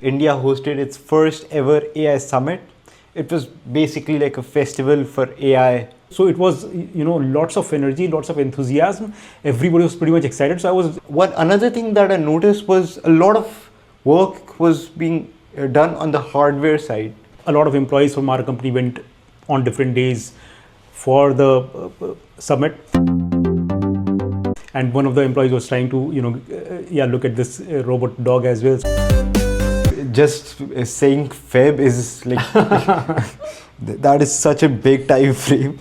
India hosted its first ever AI summit. It was basically like a festival for AI. So it was, lots of energy, lots of enthusiasm. Everybody was pretty much excited. So I was. Another thing that I noticed was a lot of work was being done on the hardware side. A lot of employees from our company went on different days for the summit. And one of the employees was trying to, look at this robot dog as well. Just saying Feb is like, that is such a big time frame.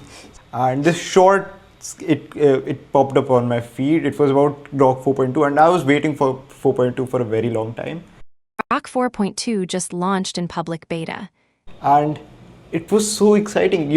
And this short, it popped up on my feed. It was about Grok 4.2 and I was waiting for 4.2 for a very long time. Grok 4.2 just launched in public beta. And it was so exciting,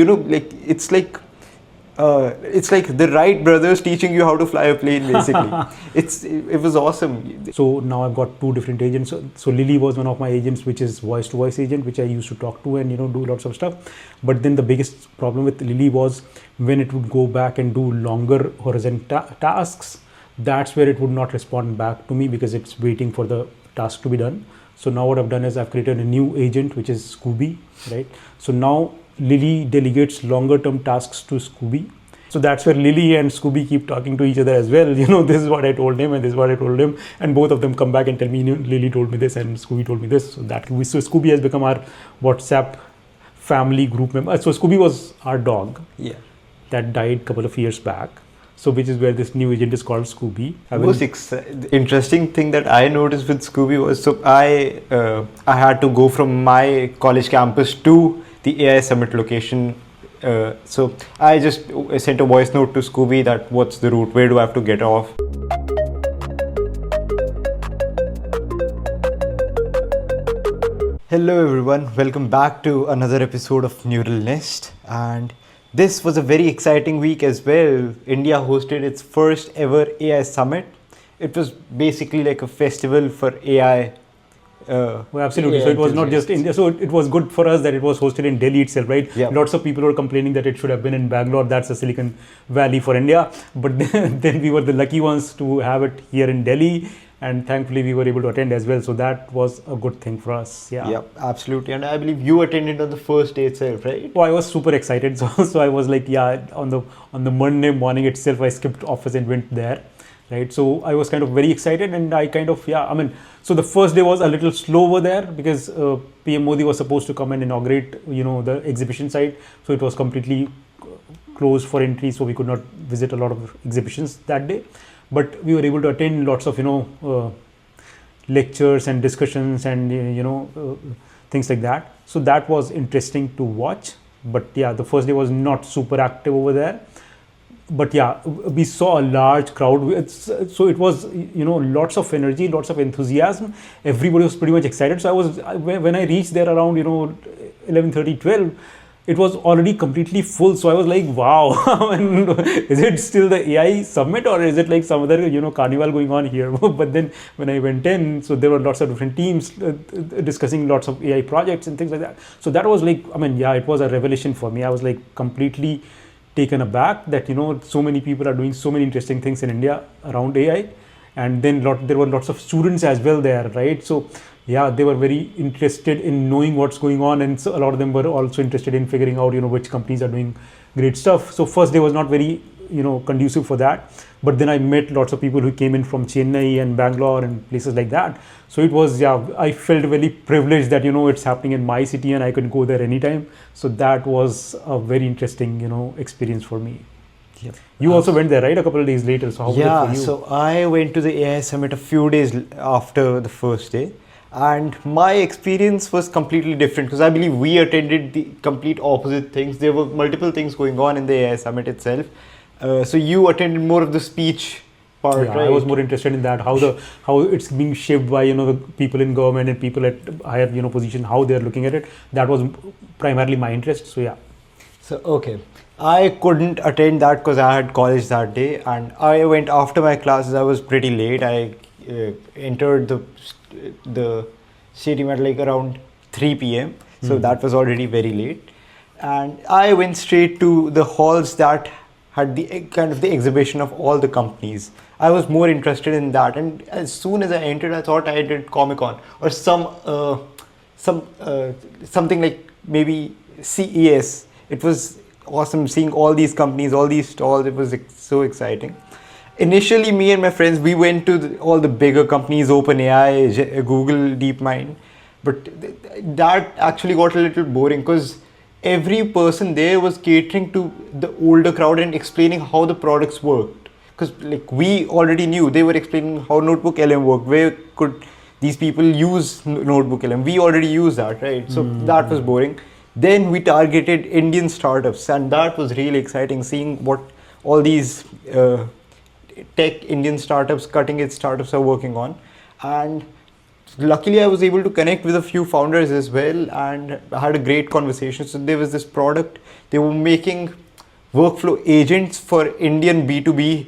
it's like the Wright brothers teaching you how to fly a plane, basically. It was awesome. So now I've got two different agents. So Lily was one of my agents, which is voice-to-voice agent, which I used to talk to and do lots of stuff. But then the biggest problem with Lily was when it would go back and do longer horizontal tasks, that's where it would not respond back to me because it's waiting for the task to be done. So now what I've done is I've created a new agent, which is Scooby, right? So now Lily delegates longer term tasks to Scooby. So that's where Lily and Scooby keep talking to each other as well. This is what I told him and this is what I told him. And both of them come back and tell me, Lily told me this and Scooby told me this. So Scooby has become our WhatsApp family group member. So Scooby was our dog. Yeah. That died a couple of years back. So which is where this new agent is called Scooby. The most interesting thing that I noticed with Scooby was, so I had to go from my college campus to the AI Summit location. So I just sent a voice note to Scooby that what's the route, where do I have to get off? Hello everyone, welcome back to another episode of Neural Nest. And this was a very exciting week as well. India hosted its first ever AI summit. It was basically like a festival for AI. Well, absolutely. So it was not just India. So it was good for us that it was hosted in Delhi itself, right? Yeah. Lots of people were complaining that it should have been in Bangalore. That's the Silicon Valley for India. But then we were the lucky ones to have it here in Delhi. And thankfully we were able to attend as well. So that was a good thing for us. Yeah. Yeah, absolutely. And I believe you attended on the first day itself, right? Oh, I was super excited. So I was like, on the Monday morning itself, I skipped office and went there. Right. So I was kind of very excited and I kind of, so the first day was a little slow over there because PM Modi was supposed to come and inaugurate, the exhibition site. So it was completely closed for entry. So we could not visit a lot of exhibitions that day. But we were able to attend lots of, lectures and discussions and, things like that. So that was interesting to watch. But the first day was not super active over there. But we saw a large crowd. So it was, lots of energy, lots of enthusiasm. Everybody was pretty much excited. So when I reached there around, 11:30, 12, it was already completely full. So I was like, wow, is it still the AI summit or is it like some other, carnival going on here? But then when I went in, so there were lots of different teams discussing lots of AI projects and things like that. So that was like, it was a revelation for me. I was like completely taken aback that so many people are doing so many interesting things in India around AI, and then there were lots of students as well there, right? So they were very interested in knowing what's going on, and so a lot of them were also interested in figuring out which companies are doing great stuff. So first day was not very conducive for that, but then I met lots of people who came in from Chennai and Bangalore and places like that. So it was I felt very privileged that it's happening in my city and I could go there anytime. So that was a very interesting experience for me. Yep. You also went there, right? A couple of days later. So how was it for you? So I went to the AI summit a few days after the first day. And my experience was completely different because I believe we attended the complete opposite things. There were multiple things going on in the AI summit itself. So you attended more of the speech part, right? I was more interested in that, how it's being shaped by the people in government and people at higher position, how they're looking at it. That was primarily my interest. So So okay, I couldn't attend that because I had college that day, and I went after my classes. I was pretty late. I entered the stadium at like around 3 p.m. So that was already very late, and I went straight to the halls that had the kind of the exhibition of all the companies. I was more interested in that, and as soon as I entered, I thought I did Comic-Con or something like maybe CES. It was awesome seeing all these companies, all these stalls. It was so exciting. Initially, me and my friends, we went to all the bigger companies, OpenAI, Google, DeepMind, but that actually got a little boring because every person there was catering to the older crowd and explaining how the products worked. Because like we already knew, they were explaining how Notebook LM worked. Where could these people use Notebook LM? We already use that, right? So that was boring. Then we targeted Indian startups, and that was really exciting, seeing what all these tech Indian startups, cutting edge startups are working on. And luckily I was able to connect with a few founders as well, and I had a great conversation. So there was this product, they were making workflow agents for Indian B2B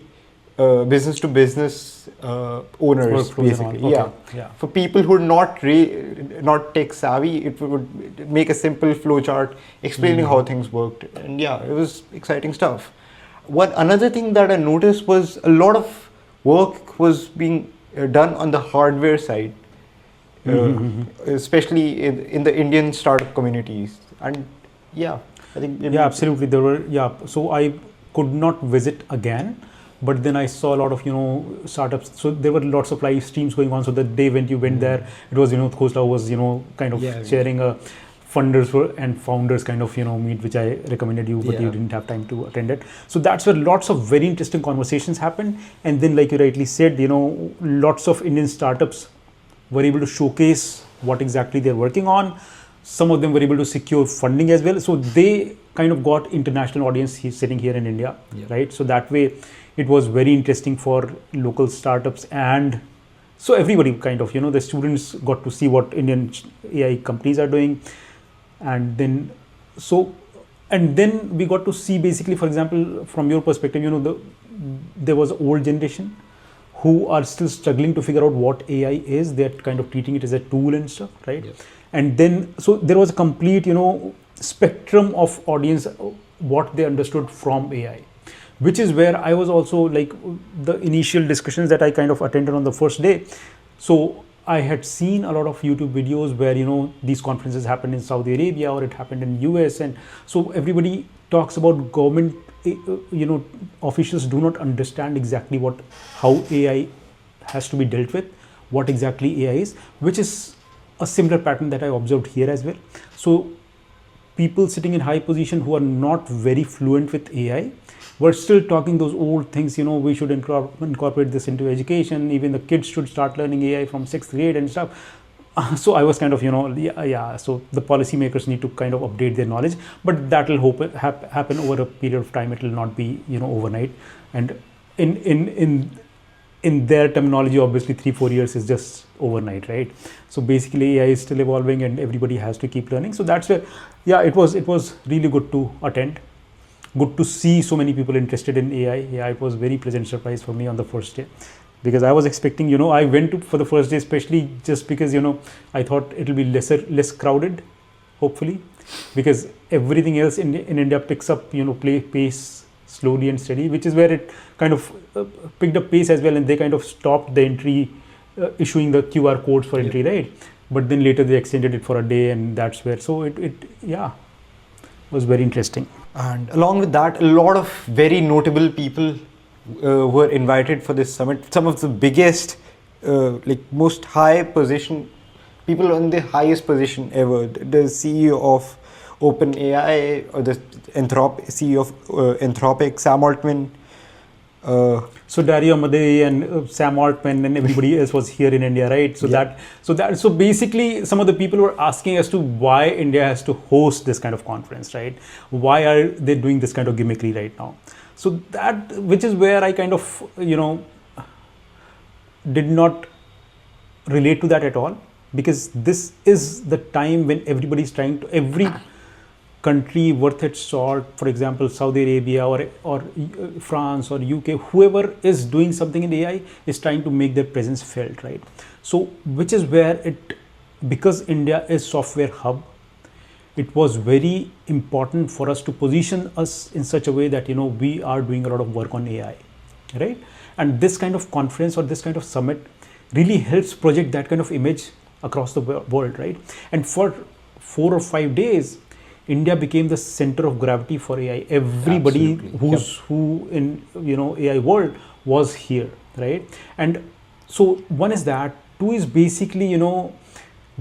business to business owners, basically. Okay. For people who are not tech savvy, it would make a simple flowchart explaining how things worked. And yeah, it was exciting stuff. Another thing that I noticed was a lot of work was being done on the hardware side, especially in the Indian startup communities. And yeah, I think absolutely, there were so I could not visit again, but then I saw a lot of startups. So there were lots of live streams going on. So the day when you went there, it was Khosla was kind of sharing a funders and founders kind of meet, which I recommended you, but you didn't have time to attend it. So that's where lots of very interesting conversations happened. And then, like you rightly said, lots of Indian startups were able to showcase what exactly they're working on. Some of them were able to secure funding as well. So they kind of got international audience sitting here in India, right? So that way it was very interesting for local startups, and so everybody kind of, the students got to see what Indian AI companies are doing. And then we got to see basically, for example, from your perspective, there was old generation who are still struggling to figure out what AI is. They're kind of treating it as a tool and stuff, right? Yes. And then, so there was a complete, spectrum of audience, what they understood from AI, which is where I was also like the initial discussions that I kind of attended on the first day. So I had seen a lot of YouTube videos where, these conferences happened in Saudi Arabia or it happened in US. And so everybody talks about government, officials do not understand exactly how AI has to be dealt with, what exactly AI is, which is a similar pattern that I observed here as well. So people sitting in high position who are not very fluent with AI were still talking those old things, we should incorporate this into education. Even the kids should start learning AI from 6th grade and stuff. So I was kind of, so the policymakers need to kind of update their knowledge, but that will happen over a period of time. It will not be, overnight. And in their terminology, obviously 3-4 years is just overnight, right? So basically AI is still evolving and everybody has to keep learning. So that's where, it was really good to attend. Good to see so many people interested in AI. It was very pleasant surprise for me on the first day, because I was expecting, I went for the first day, especially just because, I thought it'll be less crowded, hopefully, because everything else in India picks up, pace slowly and steady, which is where it kind of picked up pace as well. And they kind of stopped the entry, issuing the QR codes for entry, right? But then later they extended it for a day, and that's where, so it was very interesting. And along with that, a lot of very notable people were invited for this summit. Some of the biggest, most high position, people on the highest position ever. The CEO of OpenAI, or the CEO of Anthropic, Sam Altman. So Dario Amodei and Sam Altman and everybody else was here in India, right? So basically some of the people were asking as to why India has to host this kind of conference, right? Why are they doing this kind of gimmickry right now? So which is where I kind of, did not relate to that at all, because this is the time when everybody's trying to, every country worth its salt, for example, Saudi Arabia or France or UK, whoever is doing something in AI is trying to make their presence felt, right? So which is where because India is software hub, it was very important for us to position us in such a way that, you know, we are doing a lot of work on AI, right? And this kind of conference or this kind of summit really helps project that kind of image across the world, right? And for 4 or 5 days, India became the center of gravity for AI. Everybody who in, you know, AI world was here, right? And so one is that. Two is basically, you know,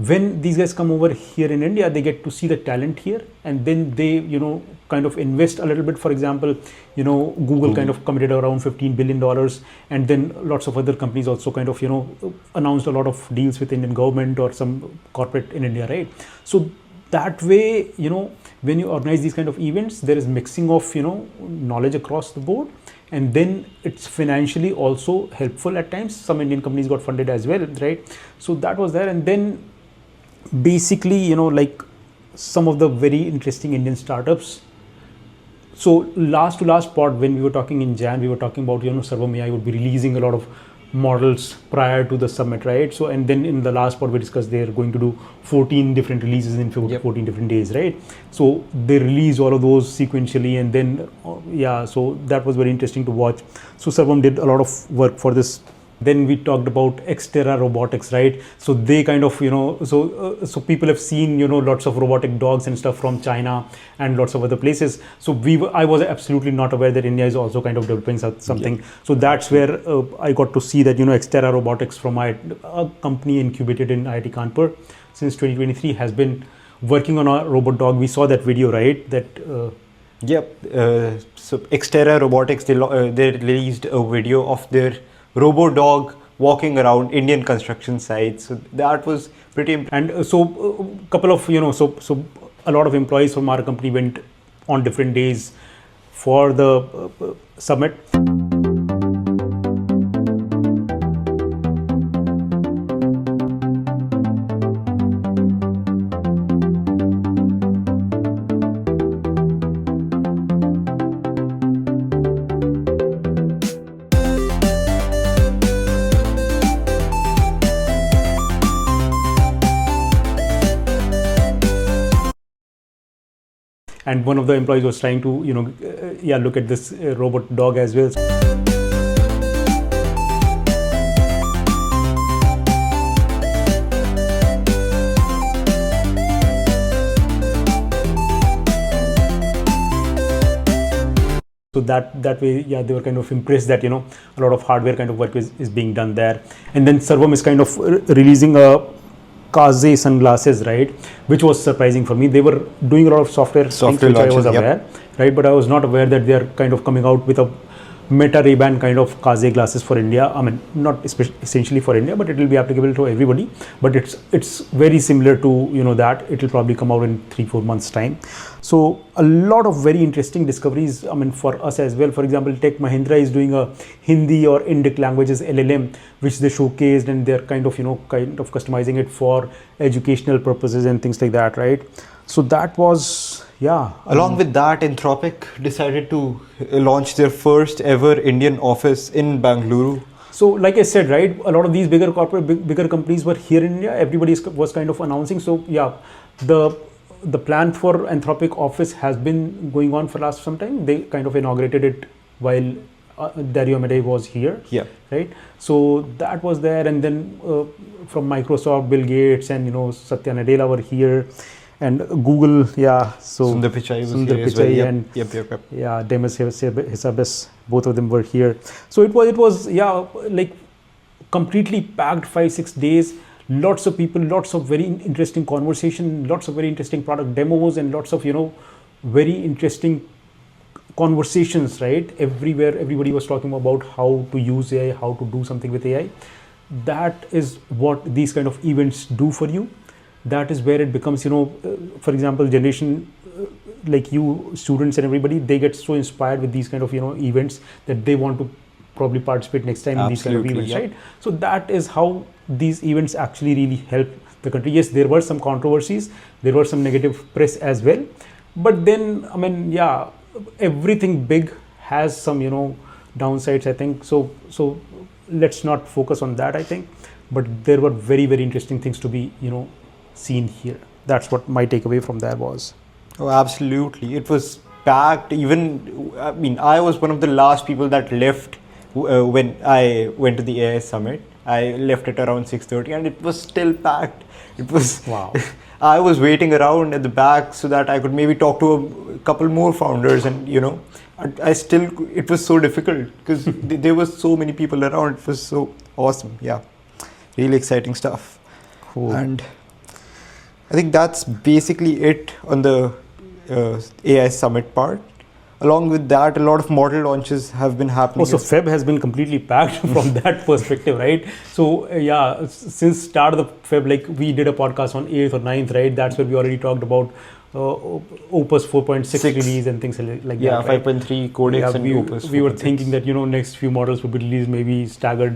when these guys come over here in India, they get to see the talent here, and then they, you know, kind of invest a little bit. For example, you know, Google kind of committed around $15 billion, and then lots of other companies also kind of, you know, announced a lot of deals with Indian government or some corporate in India, right? So that way, you know, when you organize these kind of events, there is mixing of, you know, knowledge across the board, and then it's financially also helpful at times. Some Indian companies got funded as well, right? So that was there. And then basically, you know, like some of the very interesting Indian startups. So last part, when we were talking in Jan, we were talking about, you know, Sarvam AI would be releasing a lot of models prior to the summit, right? So, and then in the last part we discussed they're going to do 14 different releases in 14 different days, right? So they release all of those sequentially, and then so that was very interesting to watch. So Sarvam did a lot of work for this. Then we talked about Xterra robotics, right? So they kind of, you know, so people have seen, you know, lots of robotic dogs and stuff from China and lots of other places. So I was absolutely not aware that India is also kind of developing something. So that's where I got to see that, you know, Xterra robotics from a company incubated in IIT Kanpur since 2023 has been working on a robot dog. We saw that video, right? That so Xterra robotics, they released a video of their robo dog walking around Indian construction sites. So that was pretty impressive. And so a couple of, you know, so a lot of employees from our company went on different days for the summit. And one of the employees was trying to, you know, look at this robot dog as well. So that way, they were kind of impressed that, you know, a lot of hardware kind of work is being done there. And then Sarvam is kind of releasing a Kaze sunglasses, right, which was surprising for me. They were doing a lot of software things, which launches, I was aware, right, but I was not aware that they are kind of coming out with a Meta Ray-Ban kind of Kaze glasses for India. I mean, not essentially for India, but it will be applicable to everybody. But it's very similar to, you know, that it will probably come out in 3-4 months time. So a lot of very interesting discoveries, I mean, for us as well. For example, Tech Mahindra is doing a Hindi or Indic languages LLM, which they showcased, and they're kind of, you know, customizing it for educational purposes and things like that, right? So that was, Along with that, Anthropic decided to launch their first ever Indian office in Bangalore. So like I said, right, a lot of these bigger companies were here in India. Everybody was kind of announcing. So the plan for Anthropic office has been going on for last some time. They kind of inaugurated it while Dario Amodei was here, right? So that was there, and then from Microsoft, Bill Gates and, you know, Satya Nadella were here. And Google, so Sundar Pichai was here as well. Yep. Demis Hassabis, both of them were here. So it was like completely packed 5-6 days. Lots of people, lots of very interesting conversation, lots of very interesting product demos, and lots of, you know, very interesting conversations, right? Everywhere, everybody was talking about how to use AI, how to do something with AI. That is what these kind of events do for you. That is where it becomes, you know, for example, generation like you, students and everybody, they get so inspired with these kind of, you know, events that they want to probably participate next time in these kind of events, right? So that is how these events actually really help the country. Yes, there were some controversies, there were some negative press as well, but then, I mean, everything big has some, you know, downsides, I think. So let's not focus on that, I think. But there were very, very interesting things to be, you know, seen here. that's what my takeaway from there was. Oh, absolutely. It was packed. Even, I mean, I was one of the last people that left when I went to the AI Summit. I left at around 6:30 and it was still packed. It was, Wow. I was waiting around at the back so that I could maybe talk to a couple more founders, and I still, it was so difficult because there was so many people around. It was so awesome. Yeah, really exciting stuff. Cool. And I think that's basically it on the AI Summit part. Along with that, a lot of model launches have been happening. So Feb has been completely packed from that perspective, right? So yeah, since start of the Feb, like we did a podcast on 8th or 9th, right? That's where we already talked about Opus 4.6 release and things like that. Yeah, right? 5.3 codecs and Opus. We were thinking that next few models would be released maybe staggered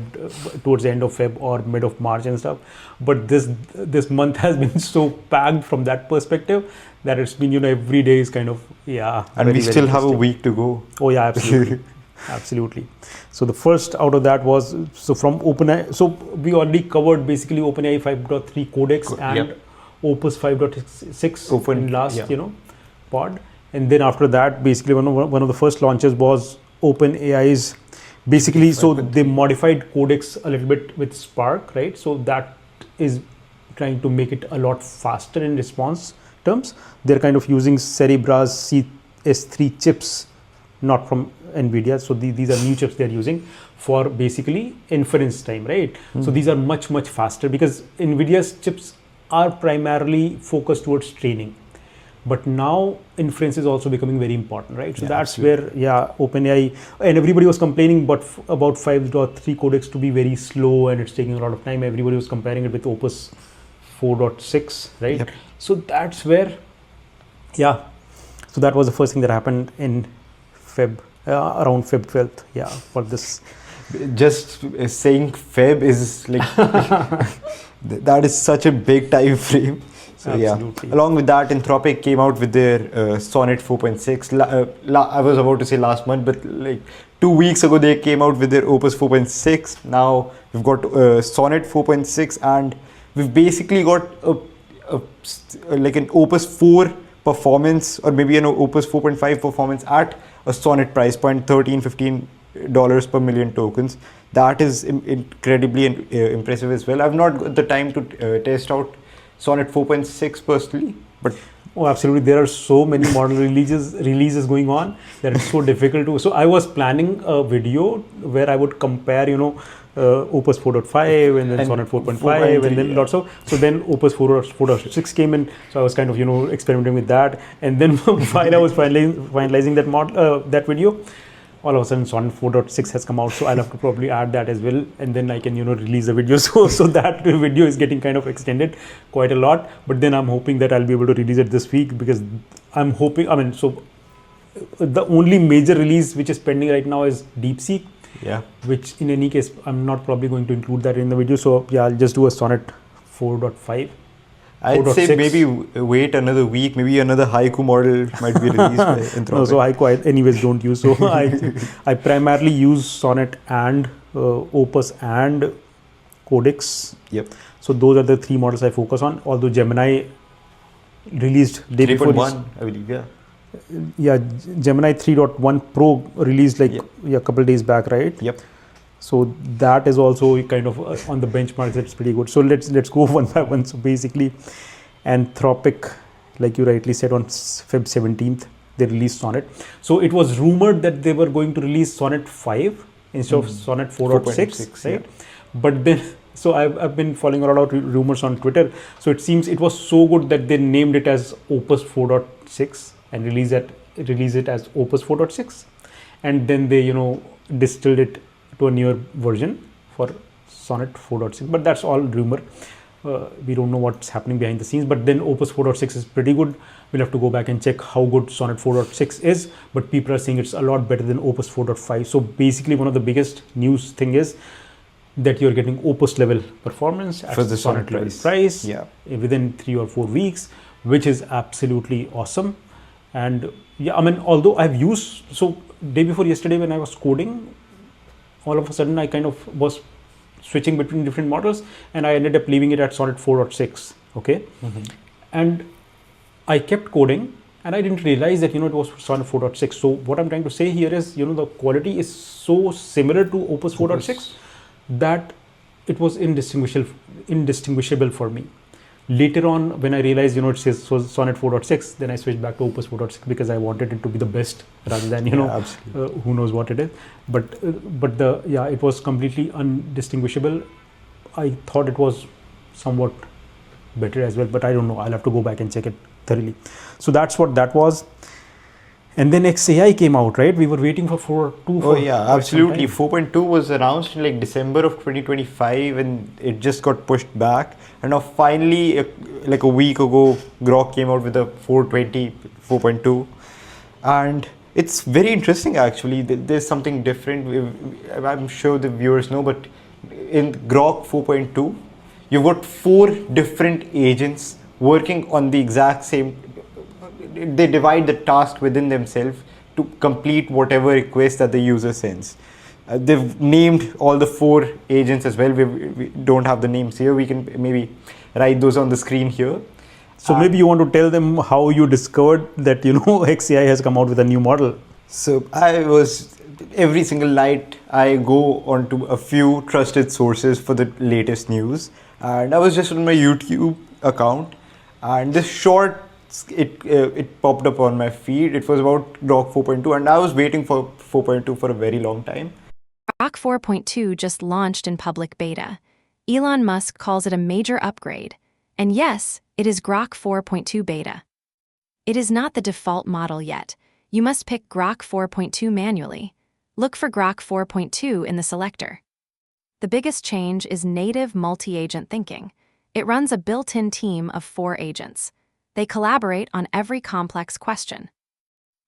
towards the end of Feb or mid of March and stuff. But this month has been so packed from that perspective that it's been every day is kind of and very, we very still have a interesting. week to go. Oh yeah, absolutely. Absolutely. So the first out of that was from OpenAI. So we already covered basically OpenAI 5.3 codecs and Opus 5.6 in last pod, and then after that basically one of the first launches was OpenAI's basically. So they modified codecs a little bit with Spark, right? So that is trying to make it a lot faster in response terms. They're kind of using Cerebra's CS3 chips, not from NVIDIA. So these are new chips they're using for basically inference time, right? So these are much faster because NVIDIA's chips are primarily focused towards training. But now inference is also becoming very important, right? So that's where, OpenAI, and everybody was complaining about 5.3 codecs to be very slow and it's taking a lot of time. Everybody was comparing it with Opus 4.6, right? Yep. So that's where, so that was the first thing that happened in Feb, around Feb 12th, for this. Just saying Feb is like, that is such a big time frame. So Absolutely. Along with that, Anthropic came out with their Sonnet 4.6. I was about to say last month, but like 2 weeks ago they came out with their Opus 4.6. Now we've got Sonnet 4.6, and we've basically got like an Opus 4 performance, or maybe an Opus 4.5 performance at a Sonnet price point, $13-15 per million tokens. That is incredibly impressive as well. I've not got the time to test out Sonnet 4.6 personally, but absolutely, there are so many model releases going on that it's so difficult to. So I was planning a video where I would compare Opus 4.5 and then Sonnet 4.5 and then lots of, so then Opus 4.6 came in, so I was kind of experimenting with that, and then while I was finalizing that video, all of a sudden Sonnet 4.6 has come out, so I'll have to probably add that as well, and then I can release the video. So that video is getting kind of extended quite a lot, but then I'm hoping that I'll be able to release it this week, because I'm hoping, so the only major release which is pending right now is DeepSeek, which in any case I'm not probably going to include that in the video. So I'll just do a Sonnet 4.5. I'd say maybe wait another week, maybe another haiku model might be released by Anthropic. No, so haiku I anyways don't use. So I primarily use Sonnet and Opus and Codex. Yep. So those are the three models I focus on. Although Gemini released day before. 3.1, I believe, Yeah, Gemini 3.1 Pro released like a couple days back, right? Yep. So that is also kind of on the benchmarks. It's pretty good. So let's go one by one. So basically, Anthropic, like you rightly said, on Feb 17th they released Sonnet. So it was rumored that they were going to release Sonnet 5 instead of Sonnet 4.6, right? But then, so I've been following a lot of rumors on Twitter. So it seems it was so good that they named it as Opus 4.6 and release it as Opus 4.6, and then they distilled it to a newer version for Sonnet 4.6, but that's all rumor. We don't know what's happening behind the scenes, but then Opus 4.6 is pretty good. We'll have to go back and check how good Sonnet 4.6 is, but people are saying it's a lot better than Opus 4.5. So basically one of the biggest news thing is that you're getting Opus-level performance at the Sonnet level price within 3 or 4 weeks, which is absolutely awesome. And although I've used, so day before yesterday when I was coding, all of a sudden I kind of was switching between different models, and I ended up leaving it at Sonnet 4.6. Okay. and I kept coding, and I didn't realize that it was Sonnet 4.6. So what I'm trying to say here is the quality is so similar to Opus 4.6 that it was indistinguishable for me. Later on, when I realized it says Sonnet 4.6, then I switched back to Opus 4.6 because I wanted it to be the best rather than who knows what it is. But it was completely undistinguishable. I thought it was somewhat better as well, but I don't know. I'll have to go back and check it thoroughly. So that's what that was. And then XAI came out, right? We were waiting for 4.2. Oh yeah, absolutely. 4.2 was announced in like December of 2025, and it just got pushed back. And now finally, like a week ago, Grok came out with a 4.2, and it's very interesting actually. There's something different. I'm sure the viewers know, but in Grok 4.2, you've got 4 different agents working on the exact same. They divide the task within themselves to complete whatever request that the user sends. They've named all the 4 agents as well. We don't have the names here. We can maybe write those on the screen here. So maybe you want to tell them how you discovered that XAI has come out with a new model. So every single night I go onto a few trusted sources for the latest news, and I was just on my YouTube account, and this short it popped up on my feed. It was about Grok 4.2, and I was waiting for 4.2 for a very long time. Grok 4.2 just launched in public beta. Elon Musk calls it a major upgrade. And yes, it is Grok 4.2 beta. It is not the default model yet. You must pick Grok 4.2 manually. Look for Grok 4.2 in the selector. The biggest change is native multi-agent thinking. It runs a built-in team of 4 agents. They collaborate on every complex question.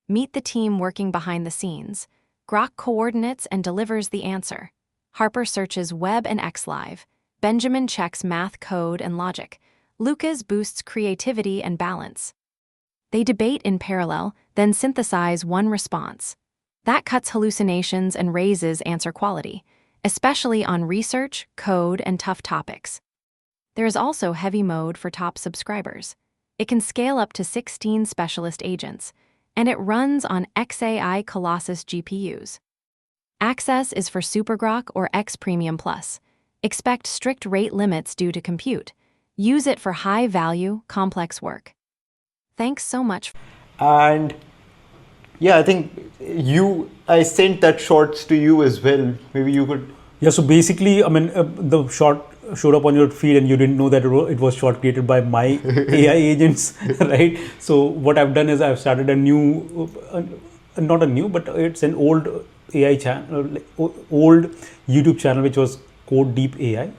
Meet the team working behind the scenes. Grok coordinates and delivers the answer. Harper searches web and XLive. Benjamin checks math code and logic. Lucas boosts creativity and balance. They debate in parallel, then synthesize one response. That cuts hallucinations and raises answer quality, especially on research, code, and tough topics. There is also heavy mode for top subscribers. It can scale up to 16 specialist agents, and it runs on XAI Colossus GPUs. Access is for SuperGrok or X Premium Plus. Expect strict rate limits due to compute. Use it for high-value, complex work. Thanks so much. And yeah, I think I sent that shorts to you as well. Maybe you could. Yeah, so basically, the short showed up on your feed and you didn't know that it was short created by my AI agents, right? So what I've done is I've started a new, not a new, but it's an old AI channel, old YouTube channel, which was Code Deep AI.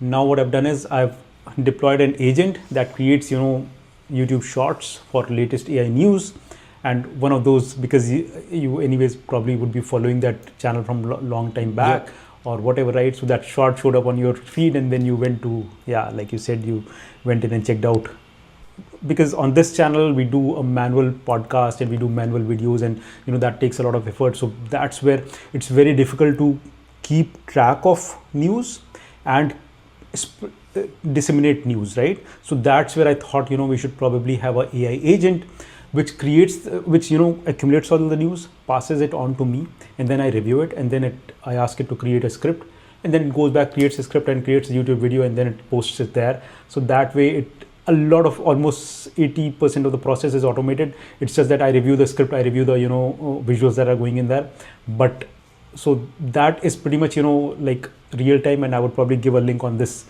Now what I've done is I've deployed an agent that creates, YouTube shorts for latest AI news. And one of those, because you anyways probably would be following that channel from long time back. Yeah. Or whatever, right? So that short showed up on your feed, and then you went to, like you said, you went in and checked out. Because on this channel, we do a manual podcast and we do manual videos, and that takes a lot of effort. So that's where it's very difficult to keep track of news and disseminate news, right? So that's where I thought, we should probably have an AI agent which accumulates all the news, passes it on to me, and then I review it, and then I ask it to create a script, and then it goes back, creates a script and creates a YouTube video, and then it posts it there. So that way almost 80% of the process is automated. It's just that I review the script, I review the visuals that are going in there. But so that is pretty much like real time, and I would probably give a link on this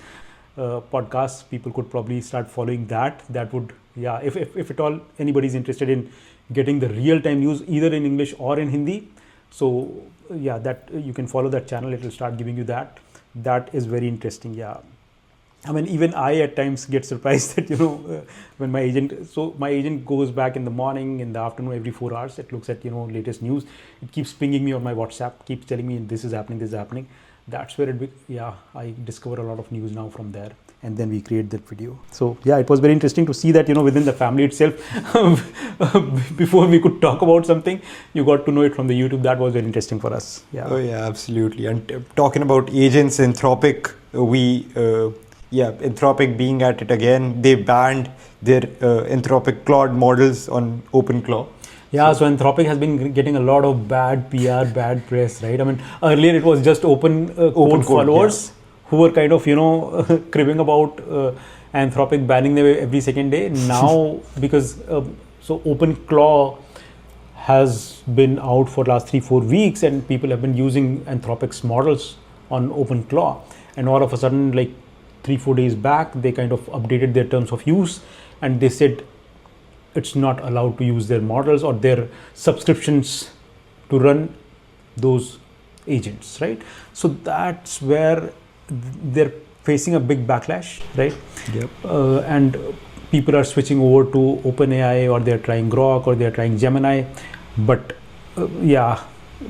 podcast. People could probably start following that. That would, if at all anybody's interested in getting the real time news either in English or in Hindi, so that you can follow that channel. It will start giving you that. That is very interesting. Even I at times get surprised that when my agent goes back in the morning, in the afternoon, every 4 hours, it looks at latest news. It keeps pinging me on my WhatsApp, keeps telling me this is happening. That's where I discover a lot of news now from there, and then we create that video. So it was very interesting to see that within the family itself, before we could talk about something, you got to know it from the YouTube. That was very interesting for us. Oh yeah, absolutely. And talking about agents, Anthropic, Anthropic being at it again, they banned their Anthropic Claude models on OpenClaw. Yeah, so Anthropic has been getting a lot of bad PR, bad press, right? I mean, earlier it was just open code followers who were kind of, cribbing about Anthropic banning them every second day. Now, because so OpenClaw has been out for last 3-4 weeks, and people have been using Anthropic's models on OpenClaw, and all of a sudden, like 3-4 days back, they kind of updated their terms of use, and they said it's not allowed to use their models or their subscriptions to run those agents, right? So that's where they're facing a big backlash, right? Yep. And people are switching over to OpenAI, or they're trying Grok, or they're trying Gemini. But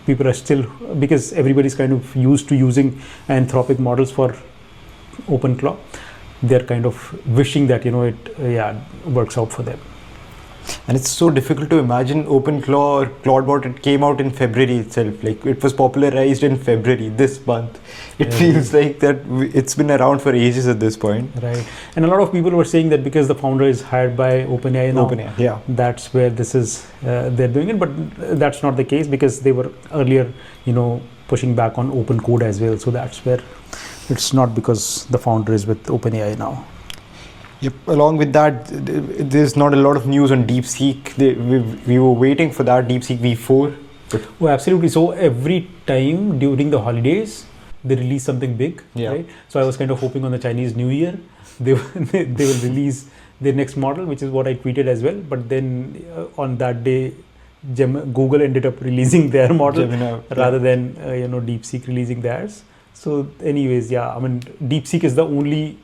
people are still, because everybody's kind of used to using Anthropic models for OpenClaw, they're kind of wishing that it works out for them. And it's so difficult to imagine OpenClaw or CloudBot. It came out in February itself. Like, it was popularized in February this month. It feels like that it's been around for ages at this point. Right. And a lot of people were saying that because the founder is hired by OpenAI now, that's where this is they're doing it. But that's not the case, because they were earlier, pushing back on OpenCode as well. So that's where it's not because the founder is with OpenAI now. Yep. Along with that, there's not a lot of news on DeepSeek. We were waiting for that DeepSeek V4. Oh, absolutely. So every time during the holidays, they release something big, right? So I was kind of hoping on the Chinese New Year, they will release their next model, which is what I tweeted as well. But then on that day, Google ended up releasing their model Gemini, rather than DeepSeek releasing theirs. So anyways, DeepSeek is the only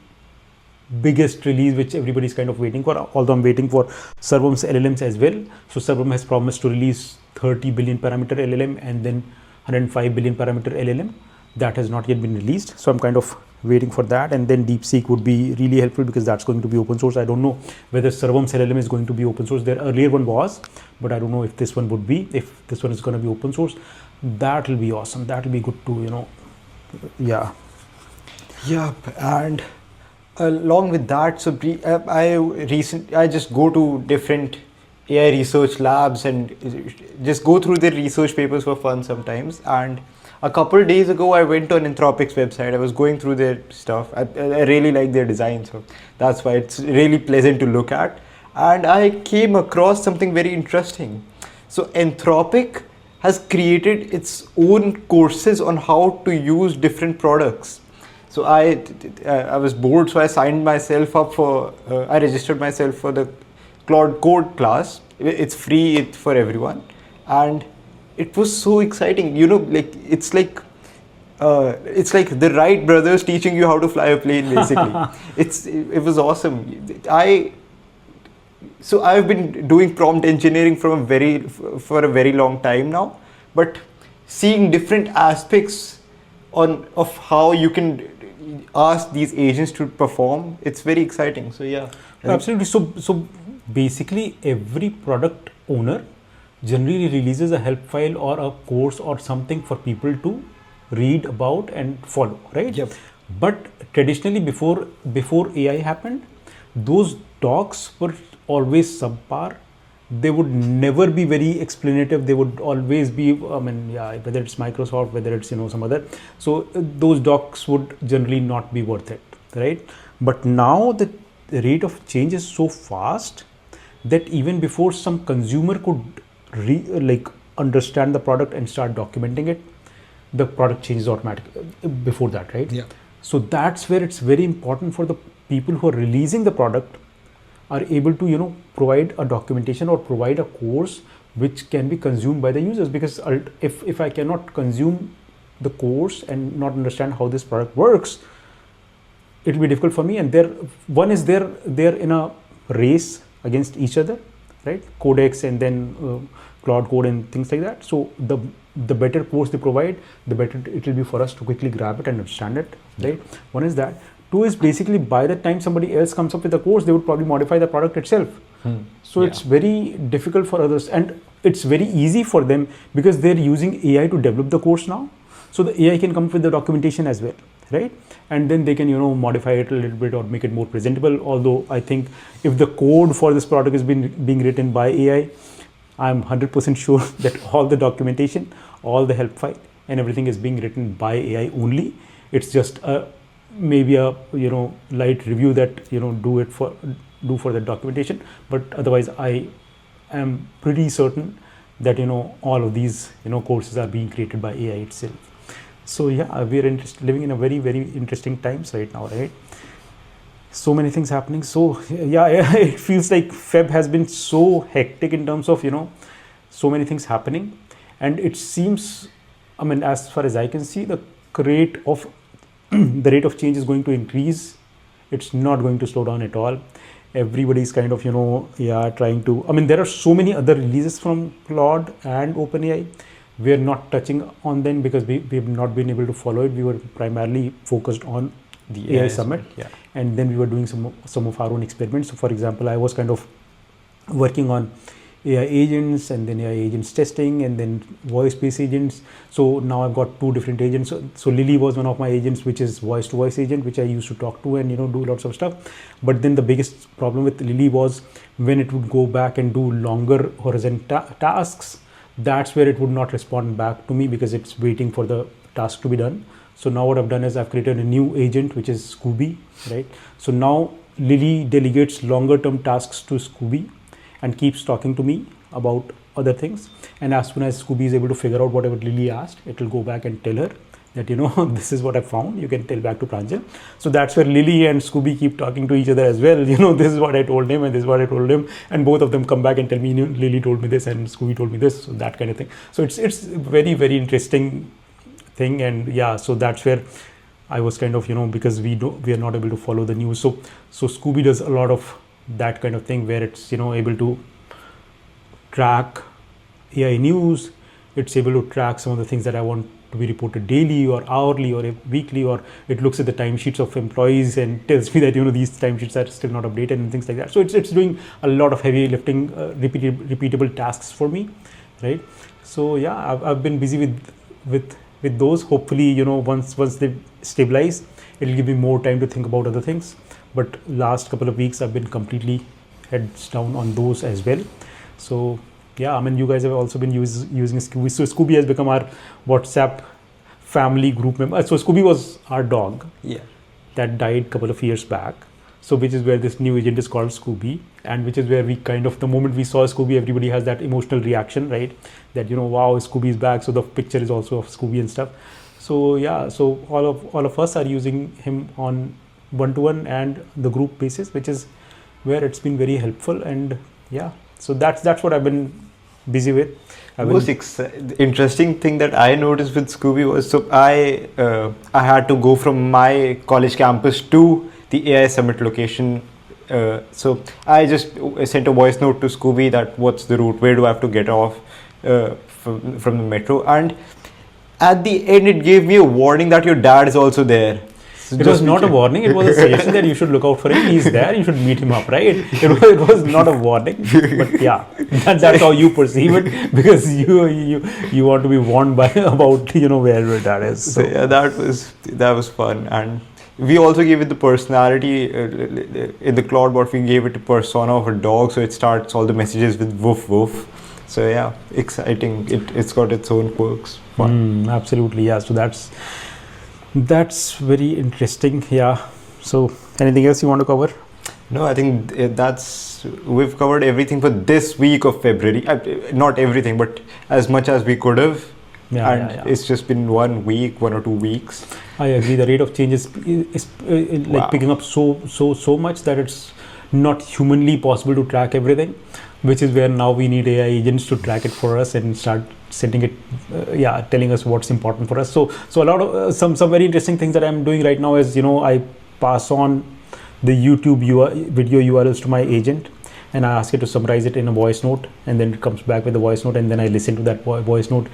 biggest release which everybody's kind of waiting for, although I'm waiting for Sarvam's LLMs as well. So Sarvam has promised to release 30 billion parameter LLM and then 105 billion parameter LLM. That has not yet been released, so I'm kind of waiting for that. And then DeepSeek would be really helpful, because that's going to be open source. I don't know whether Sarvam's LLM is going to be open source. Their earlier one was, but I don't know if this one would be. If this one is going to be open source, that will be awesome. That will be good to and along with that, so I just go to different AI research labs and just go through their research papers for fun sometimes. And a couple of days ago, I went on Anthropic's website. I was going through their stuff. I really like their design, so that's why it's really pleasant to look at. And I came across something very interesting. So Anthropic has created its own courses on how to use different products. So I was bored, so I signed myself up I registered myself for the Claude Code class. It's free for everyone, and it was so exciting. It's like the Wright brothers teaching you how to fly a plane, basically. It was awesome. So I've been doing prompt engineering for a very long time now, but seeing different aspects of how you can ask these agents to perform, it's very exciting. So absolutely. So basically, every product owner generally releases a help file or a course or something for people to read about and follow, right? Yep. But traditionally, before AI happened, those docs were always subpar. They would never be very explanative. They would always be, whether it's Microsoft, whether it's some other. So those docs would generally not be worth it, right? But now the rate of change is so fast that even before some consumer could understand the product and start documenting it, the product changes automatically before that, right? Yeah. So that's where it's very important for the people who are releasing the product are able to provide a documentation or provide a course which can be consumed by the users. Because if I cannot consume the course and not understand how this product works, it will be difficult for me. And they're in a race against each other, right? Codex and then Claude Code and things like that. So the better course they provide, the better it will be for us to quickly grab it and understand it, right? One is that. Two is basically, by the time somebody else comes up with a course, they would probably modify the product itself. So it's very difficult for others, and it's very easy for them because they're using AI to develop the course now. So the AI can come up with the documentation as well. right? And then they can, modify it a little bit or make it more presentable. Although I think if the code for this product is being written by AI, I'm 100% sure that all the documentation, all the help file and everything is being written by AI only. It's just maybe a light review that do for the documentation, but otherwise I am pretty certain that all of these courses are being created by AI itself. So yeah, we are living in a very, very interesting times right now, right? So many things happening. So yeah, it feels like Feb has been so hectic in terms of so many things happening, and it seems, I mean, as far as I can see, the rate of change is going to increase. It's not going to slow down at all. Everybody's kind of trying to, I mean, there are so many other releases from Claude and OpenAI. We're not touching on them because we've not been able to follow it. We were primarily focused on the AI Summit, and then we were doing some of our own experiments. So for example, I was kind of working on AI agents, and then AI agents testing, and then voice-based agents. So now I've got 2 different agents. So Lily was one of my agents, which is voice-to-voice agent, which I used to talk to and do lots of stuff. But then the biggest problem with Lily was when it would go back and do longer horizontal tasks, that's where it would not respond back to me because it's waiting for the task to be done. So now what I've done is I've created a new agent, which is Scooby, right? So now Lily delegates longer term tasks to Scooby and keeps talking to me about other things. And as soon as Scooby is able to figure out whatever Lily asked, it will go back and tell her that, this is what I found. You can tell back to Pranjal. So that's where Lily and Scooby keep talking to each other as well. This is what I told him and this is what I told him. And both of them come back and tell me, Lily told me this and Scooby told me this. So that kind of thing. So it's very, very interesting thing. And yeah, so that's where I was kind of, because we are not able to follow the news. So Scooby does a lot of that kind of thing where it's, able to track AI news. It's able to track some of the things that I want to be reported daily or hourly or weekly, or it looks at the timesheets of employees and tells me that these timesheets are still not updated and things like that. So it's doing a lot of heavy lifting, repeatable tasks for me, right? So yeah, I've been busy with those. Hopefully once they stabilize, it'll give me more time to think about other things. But last couple of weeks I've been completely heads down on those as well. So yeah, I mean, you guys have also been using Scooby. So Scooby has become our WhatsApp family group member. So Scooby was our dog that died a couple of years back. So which is where this new agent is called Scooby, and which is where we kind of, the moment we saw Scooby, everybody has that emotional reaction, right? That, wow, Scooby is back. So the picture is also of Scooby and stuff. So yeah, so all of us are using him on one-to-one and the group basis, which is where it's been very helpful. And yeah, so that's what I've been busy with. The most interesting thing that I noticed with Scooby was, so I had to go from my college campus to the AI Summit location. So I just sent a voice note to Scooby that what's the route, where do I have to get off from the metro, and at the end it gave me a warning that your dad is also there. So it was not a warning, it was a suggestion that you should look out for him. He's there, you should meet him up, right? It was not a warning, but yeah, that's how you perceive it, because you want to be warned about where your dad is. So yeah, that was fun. And we also gave it the personality in the Claude bot. We gave it a persona of a dog, so it starts all the messages with woof woof. So yeah, exciting. It's got its own quirks. Fun. Absolutely, yeah. So that's very interesting. Yeah. So anything else you want to cover? No, I think we've covered everything for this week of February. Not everything, but as much as we could have. It's just been 1 week, 1 or 2 weeks. I agree. The rate of change is like picking up so much that it's not humanly possible to track everything, which is where now we need AI agents to track it for us and start sending it, telling us what's important for us. So a lot of some very interesting things that I'm doing right now is, I pass on the YouTube video URLs to my agent, and I ask it to summarize it in a voice note, and then it comes back with a voice note, and then I listen to that voice note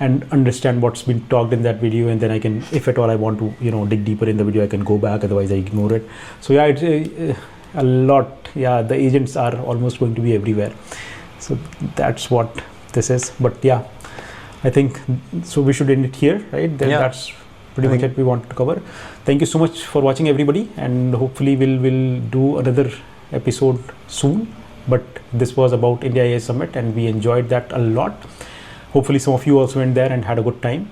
and understand what's been talked in that video, and then I can, if at all I want to dig deeper in the video, I can go back, otherwise I ignore it. So yeah, it's a lot. Yeah, the agents are almost going to be everywhere. So that's what this is. But yeah, I think so we should end it here, right? That's pretty much what we wanted to cover. Thank you so much for watching, everybody, and hopefully we'll do another episode soon. But this was about India AI Summit, and we enjoyed that a lot. Hopefully some of you also went there and had a good time.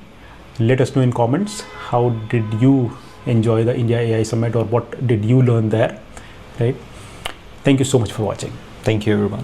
Let us know in comments, how did you enjoy the India AI Summit, or what did you learn there, right? Thank you so much for watching. Thank you, everyone.